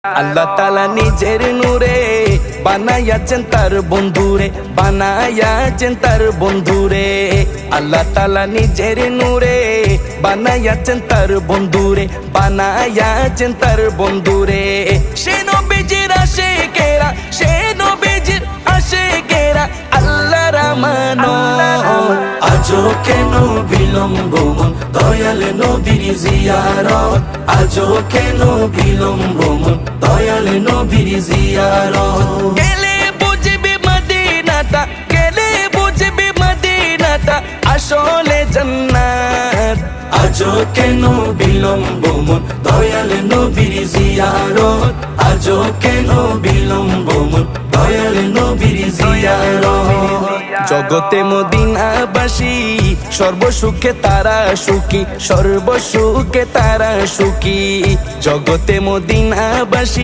আল্লাহ তাআলা নিজের নূরে বানায়াছেন তার বন্ধুরে, বানায়াছেন তার বন্ধুরে। আল্লাহ তাআলা নিজের নূরে বানায়াছেন তার বন্ধুরে, বানায়াছেন তার বন্ধুরে। সে নবীজির আশিকেরা, সে নবীজির আশিকেরা আল্লাহর আমানত। আজও কেন বিলম্ব মন দয়াল নবীর জিয়ারত, আজও কেন বিলম্ব মন দয়াল নবীর জিয়ারত। গেলে বুঝবি মদিনাটা, গেলে বুঝবি মদিনাটা আসলে জান্নাত। আজও কেন বিলম্ব মন দয়াল নবীর জিয়ারত, আজও কেন বিলম্ব মন দয়াল নবীর জিয়ারত। জগতে মদিনাবাসী সর্বসুখে তারা সুখী, সর্বসুখে তারা সুখী। জগতে মদিনাবাসী